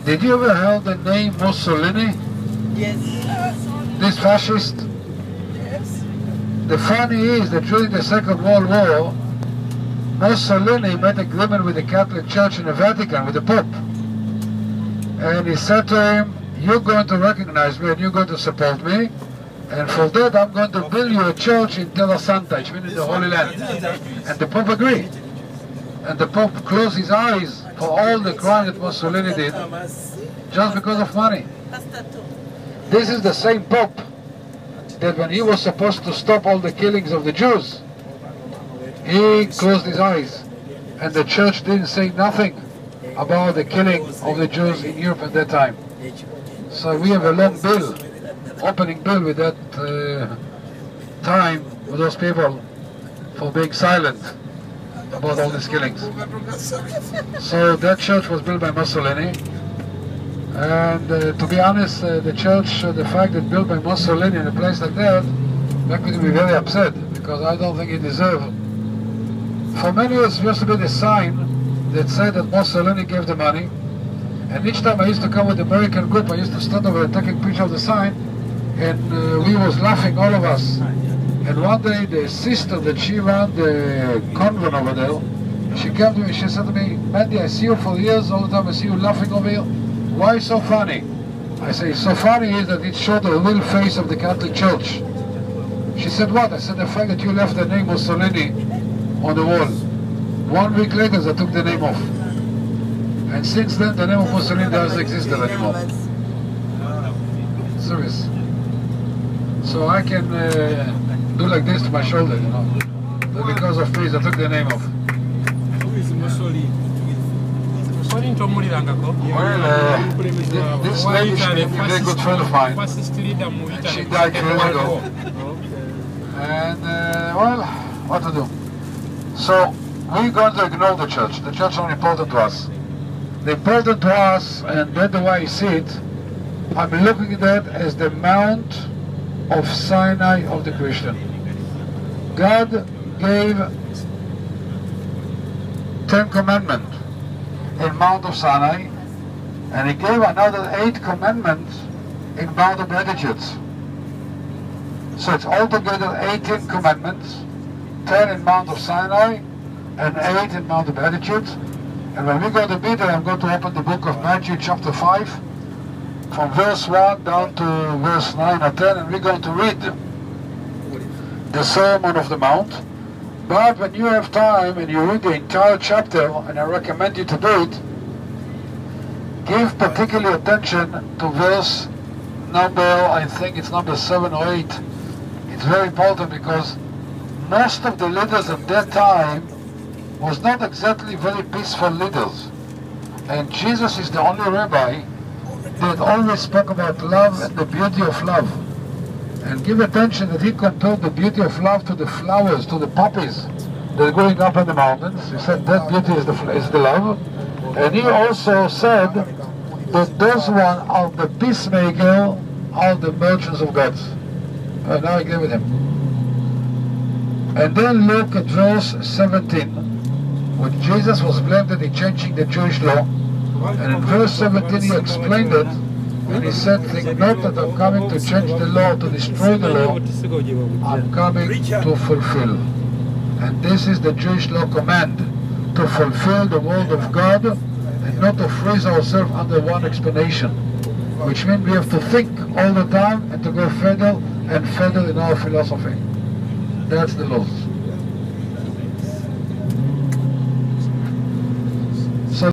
Did you ever heard the name Mussolini? Yes. This fascist? Yes. The funny is that during the Second World War, Mussolini made an agreement with the Catholic Church in the Vatican, with the Pope. And he said to him, you're going to recognize me and you're going to support me. And for that I'm going to build you a church in Terra Santa, which means in the Holy Land. And the Pope agreed. And the Pope closed his eyes for all the crime that Mussolini did, just because of money. This is the same Pope that when he was supposed to stop all the killings of the Jews, he closed his eyes. And the church didn't say nothing about the killing of the Jews in Europe at that time. So we have a long bill, opening bill with that time with those people for being silent about all these killings. So that church was built by Mussolini, and to be honest, the church, the fact that built by Mussolini in a place like that, made me very upset, because I don't think he deserved. For many years there used to be the sign that said that Mussolini gave the money, and each time I used to come with the American group, I used to stand over and take a picture of the sign, and we was laughing, all of us. And one day the sister that she ran the convent over there, she came to me, she said to me, Mendy, I see you for years, all the time I see you laughing over here. Why so funny? I say, so funny is that it showed the real face of the Catholic Church. She said, what? I said, the fact that you left the name Mussolini on the wall. 1 week later they took the name off. And since then the name of Mussolini doesn't exist there anymore. Serious. So I can do like this to my shoulder, you know. But because of peace, I took the name off. Who is Mussolini? Well, this lady, she became a very good friend of mine. And she died years ago. And, well, what to do? So, we're going to ignore the church. The church is not important to us. The important to us, and that's the way I see it, I'm looking at that as the Mount of Sinai of the Christian. God gave 10 commandments in Mount of Sinai, and he gave another 8 commandments in Mount of Beatitudes. So it's altogether 18 commandments, 10 in Mount of Sinai and 8 in Mount of Beatitudes. And when we're going to be there, I'm going to open the book of Matthew chapter 5 from verse 1 down to verse 9 or 10, and we're going to read the Sermon of the Mount. But when you have time and you read the entire chapter, and I recommend you to do it, give particular attention to verse number, I think it's number 7 or 8. It's very important because most of the leaders at that time was not exactly very peaceful leaders. And Jesus is the only rabbi that always spoke about love and the beauty of love. And give attention that he compared the beauty of love to the flowers, to the poppies that are growing up in the mountains. He said that beauty is the love. And he also said that those one are the peacemaker, are the merchants of God. Now I agree with him. And then look at verse 17, when Jesus was blamed that he changing the Jewish law. And in verse 17 he explained it, and he said, think not that I'm coming to change the law, to destroy the law. I'm coming to fulfill. And this is the Jewish law command, to fulfill the word of God and not to freeze ourselves under one explanation. Which means we have to think all the time and to go further and further in our philosophy. That's the laws.